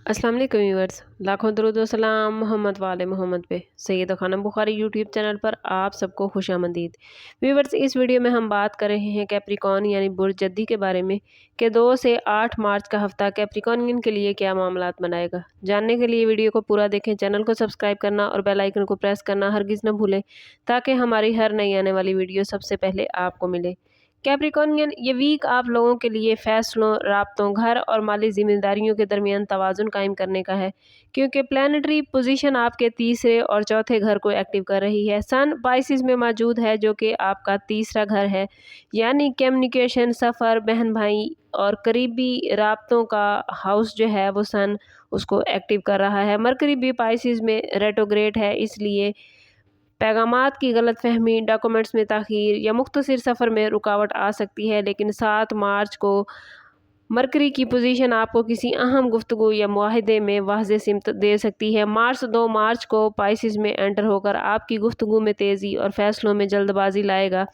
अस्सलाम वालेकुम व्यूअर्स, लाखों दरूद व सलाम मोहम्मद वाले मोहम्मद पे। सैयद खानम बुखारी यूट्यूब चैनल पर आप सबको खुशामदीद। व्यूअर्स, इस वीडियो में हम बात कर रहे हैं कैप्रिकॉर्न यानी बुर्ज जद्दी के बारे में कि 2 से 8 मार्च का हफ्ता कैप्रिकॉर्नियन के लिए क्या मामलात बनाएगा। जानने के लिए वीडियो को पूरा देखें, चैनल को सब्सक्राइब करना और बेल आइकन को प्रेस करना हरगिज़ न भूलें ताकि हमारी हर नई आने वाली वीडियो सबसे पहले आपको मिले। कैप्रिकॉर्नियन, ये वीक आप लोगों के लिए फैसलों, राब्तों, घर और माली जिम्मेदारियों के दरमियान तवाज़ुन कायम करने का है, क्योंकि प्लानिटरी पोजीशन आपके तीसरे और चौथे घर को एक्टिव कर रही है। सन पाइसिस में मौजूद है, जो कि आपका तीसरा घर है, यानी कम्युनिकेशन, सफ़र, बहन भाई और करीबी राब्तों का हाउस जो है वो सन उसको एक्टिव कर रहा है। मरकरी भी पाइसिस में रेट्रोग्रेड है, इसलिए पैगामात की गलतफहमी, डॉक्यूमेंट्स में ताख़ीर या मुख्तसर सफ़र में रुकावट आ सकती है। लेकिन 7 मार्च को मरकरी की पोजीशन आपको किसी अहम गुफ्तगू या मुआहदे में वाज़ेह सिमत दे सकती है। 2 मार्च को पाइसिस में एंटर होकर आपकी गुफ्तगू में तेज़ी और फैसलों में जल्दबाजी लाएगा।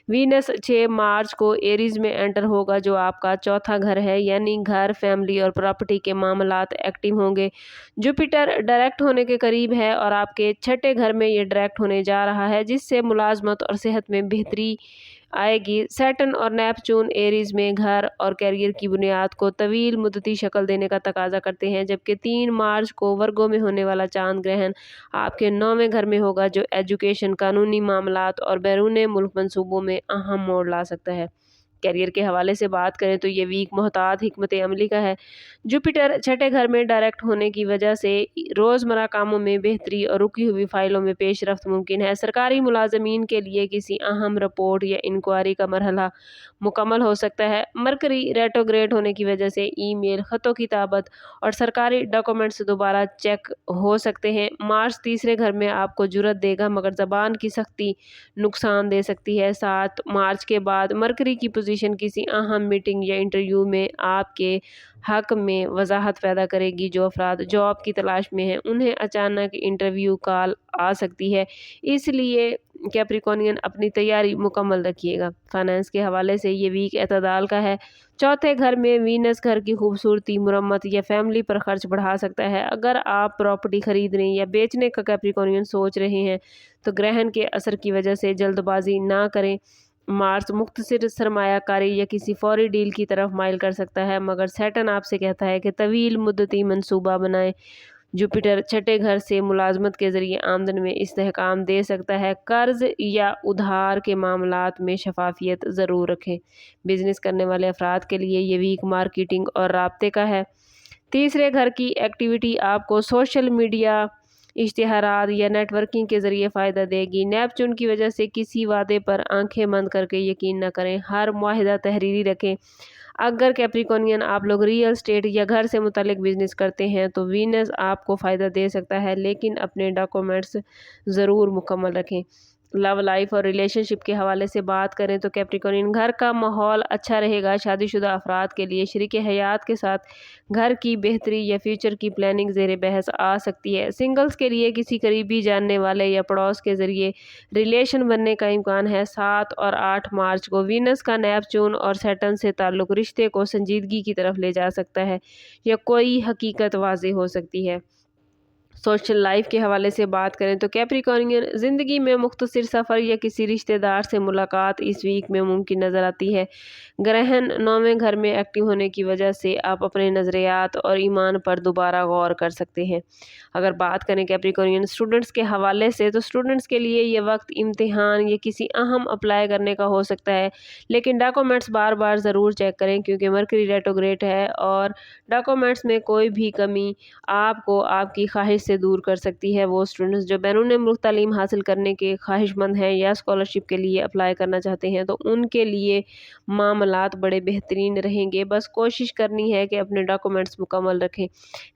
वीनस 6 मार्च को एरीज़ में एंटर होगा, जो आपका चौथा घर है, यानी घर, फैमिली और प्रॉपर्टी के मामलात एक्टिव होंगे। जुपिटर डायरेक्ट होने के करीब है और आपके छठे घर में ये डायरेक्ट होने जा रहा है, जिससे मुलाजमत और सेहत में बेहतरी आएगी। सैटर्न और नेपच्यून एरीज़ में घर और कैरियर की बुनियाद को तवील मुद्दती शक्ल देने का तकाजा करते हैं, जबकि 3 मार्च को वर्गो में होने वाला चांद ग्रहण आपके 9वें घर में होगा, जो एजुकेशन, कानूनी मामलात और बैरून मुल्क मंसूबों में अहम मोड़ ला सकता है। कैरियर के हवाले से बात करें तो ये वीक मोहतात हिकमत अमली का है। जुपिटर छठे घर में डायरेक्ट होने की वजह से रोज़मर्रा कामों में बेहतरी और रुकी हुई फाइलों में पेशरफ्त मुमकिन है। सरकारी मुलाजमीन के लिए किसी अहम रिपोर्ट या इंक्वायरी का मरहला मुकम्मल हो सकता है। मरकरी रेट्रोग्रेड होने की वजह से ईमेल, ख़तों किताबत और सरकारी डॉक्यूमेंट्स दोबारा चेक हो सकते हैं। मार्च तीसरे घर में आपको जुर्रत देगा, मगर ज़बान की सख्ती नुकसान दे सकती है। 7 मार्च के बाद मरकरी की पोजीशन किसी अहम मीटिंग या इंटरव्यू में आपके हक में वजाहत पैदा करेगी। जो अफराद जॉब की तलाश में हैं, उन्हें अचानक इंटरव्यू कॉल आ सकती है, इसलिए कैप्रिकॉर्नियन अपनी तैयारी मुकम्मल रखिएगा। फाइनेंस के हवाले से ये वीक एतदाल का है। चौथे घर में वीनस घर की खूबसूरती, मुरम्मत या फैमिली पर खर्च बढ़ा सकता है। अगर आप प्रॉपर्टी खरीदने या बेचने का कैप्रिकॉर्नियन सोच रहे हैं तो ग्रहण के असर की वजह से जल्दबाजी ना करें। मार्च मुख्तसर सरमायाकारी या किसी फौरी डील की तरफ माइल कर सकता है, मगर सैटर्न आपसे कहता है कि तवील मुद्दती मंसूबा बनाएं। जुपिटर छठे घर से मुलाजमत के ज़रिए आमदन में इस्तेहकाम दे सकता है। कर्ज या उधार के मामलात में शफाफियत ज़रूर रखें। बिजनेस करने वाले अफराद के लिए ये वीक मार्केटिंग और राब्ते का है। तीसरे घर की एक्टिविटी आपको सोशल मीडिया, इश्तिहारात या नेटवर्किंग के ज़रिए फ़ायदा देगी। नेपच्यून की वजह से किसी वादे पर आंखें बंद करके यकीन न करें, हर मुआहिदा तहरीरी रखें। अगर कैप्रिकॉर्नियन आप लोग रियल स्टेट या घर से मुतल्लिक बिजनेस करते हैं तो वीनस आपको फ़ायदा दे सकता है, लेकिन अपने डॉक्यूमेंट्स ज़रूर मुकम्मल रखें। लव लाइफ और रिलेशनशिप के हवाले से बात करें तो कैप्रिकॉर्नियन, घर का माहौल अच्छा रहेगा। शादीशुदा अफराद के लिए शरीके हयात के साथ घर की बेहतरी या फ्यूचर की प्लानिंग ज़ेर बहस आ सकती है। सिंगल्स के लिए किसी करीबी जानने वाले या पड़ोस के ज़रिए रिलेशन बनने का इम्कान है। 7 और 8 मार्च को वीनस का नेपच्यून और सैटर्न से ताल्लुक़ रिश्ते को संजीदगी की तरफ ले जा सकता है या कोई हकीकत वाज़ेह हो सकती है। सोशल लाइफ के हवाले से बात करें तो कैप्रिकॉर्नियन, ज़िंदगी में मुख्तसर सफ़र या किसी रिश्तेदार से मुलाकात इस वीक में मुमकिन नज़र आती है। ग्रहण 9वें घर में एक्टिव होने की वजह से आप अपने नज़रियात और ईमान पर दोबारा गौर कर सकते हैं। अगर बात करें कैप्रिकॉर्नियन स्टूडेंट्स के हवाले से, तो स्टूडेंट्स के लिए ये वक्त इम्तिहान या किसी अहम अप्लाई करने का हो सकता है, लेकिन डॉक्यूमेंट्स बार बार ज़रूर चेक करें, क्योंकि मरकरी रेट्रोग्रेड है और डॉक्यूमेंट्स में कोई भी कमी आपको आपकी ख्वाहिश से दूर कर सकती है। वो स्टूडेंट्स जो बैरून मुल्क तालीम हासिल करने के ख्वाहिशमंद हैं या स्कॉलरशिप के लिए अप्लाई करना चाहते हैं, तो उनके लिए मामलात बड़े बेहतरीन रहेंगे। बस कोशिश करनी है कि अपने डॉक्यूमेंट्स मुकम्मल रखें।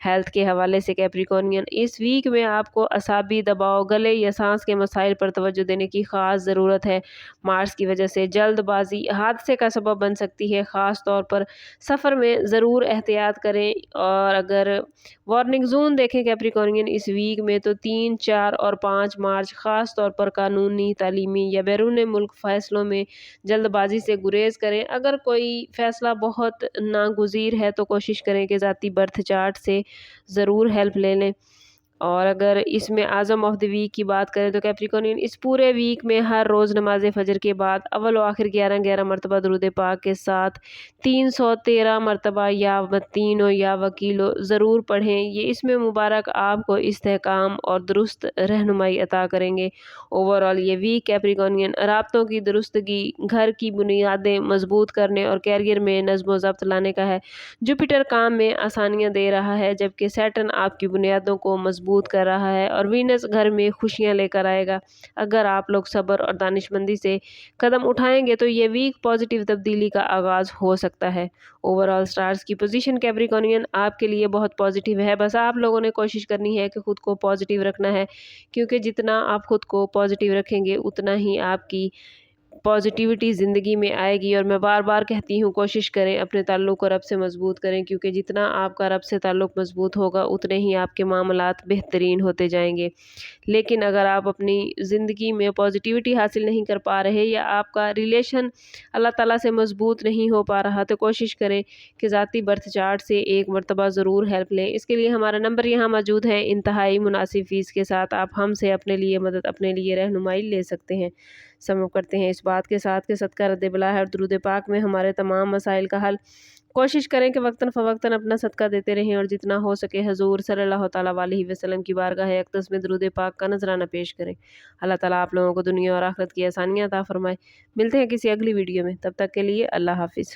हेल्थ के हवाले से कैप्रिकॉर्नियन, इस वीक में आपको असाबी दबाव, गले या सांस के मसाइल पर तवज्जो देने की ख़ास ज़रूरत है। मार्च की वजह से जल्दबाजी हादसे का सबब बन सकती है। ख़ास तौर पर सफ़र में ज़रूर एहतियात करें, और अगर वार्निंग जोन देखें कैप्रिकॉर्नियन कैप्रिकॉर्नियन इस वीक में तो 3, 4 और 5 मार्च ख़ास तौर पर कानूनी, तालीमी या बैरून मुल्क फ़ैसलों में जल्दबाजी से गुरेज करें। अगर कोई फ़ैसला बहुत नागुज़ीर है तो कोशिश करें कि ज़ाती बर्थ चार्ट से ज़रूर हेल्प ले लें। और अगर इसमें आज़म ऑफ द वीक की बात करें तो कैप्रिकॉर्नियन इस पूरे वीक में हर रोज़ नमाज फ़जर के बाद अव्वल व आखिर 11-11 मरतबा दुरूद पाक के साथ 313 मरतबा या वतीनो या वकीलो ज़रूर पढ़ें। ये इसमें मुबारक आपको इस्तेहकाम और दुरुस्त रहनुमाई अता करेंगे। ओवरऑल ये वीक कैप्रिकॉर्नियन राब्तों की दुरुस्तगी, घर की बुनियादें मजबूत करने और कैरियर में नज़्म व ज़ब्त लाने का है। जुपिटर काम में आसानियाँ दे रहा है, जबकि सैटर्न आपकी बुनियादों को मजबूत कर रहा है और वीनस घर में खुशियां लेकर आएगा। अगर आप लोग सब्र और दानिशमंदी से कदम उठाएंगे तो ये वीक पॉजिटिव तब्दीली का आगाज हो सकता है। ओवरऑल स्टार्स की पोजीशन कैप्रिकॉर्नियन आपके लिए बहुत पॉजिटिव है। बस आप लोगों ने कोशिश करनी है कि खुद को पॉजिटिव रखना है, क्योंकि जितना आप खुद को पॉजिटिव रखेंगे उतना ही आपकी पॉजिटिविटी ज़िंदगी में आएगी। और मैं बार बार कहती हूँ, कोशिश करें अपने ताल्लुक़ को रब से मज़बूत करें, क्योंकि जितना आपका रब से ताल्लुक़ मज़बूत होगा उतने ही आपके मामलात बेहतरीन होते जाएंगे। लेकिन अगर आप अपनी ज़िंदगी में पॉजिटिविटी हासिल नहीं कर पा रहे या आपका रिलेशन अल्लाह ताला से मज़बूत नहीं हो पा रहा, तो कोशिश करें कि ज़ाती बर्थ चार्ट से एक मरतबा ज़रूर हेल्प लें। इसके लिए हमारा नंबर यहाँ मौजूद है। इंतहाई मुनासिब फ़ीस के साथ आप हमसे अपने लिए मदद, अपने लिए रहनुमाई ले सकते हैं। समझ करते हैं इस बात के साथ कि सदका रद्द बला है और दुरूद पाक में हमारे तमाम मसाइल का हल। कोशिश करें कि वक्तन फ़वक्तन अपना सदका देते रहें और जितना हो सके हजूर सल्लल्लाहु तआला अलैहि वसल्लम की बारगाह अक़दस में दुरूद पाक का नजराना पेश करें। अल्लाह ताला आप लोगों को दुनिया और आखिरत की आसानियाँ अता फरमाए। मिलते हैं किसी अगली वीडियो में, तब तक के लिए अल्लाह हाफिज़।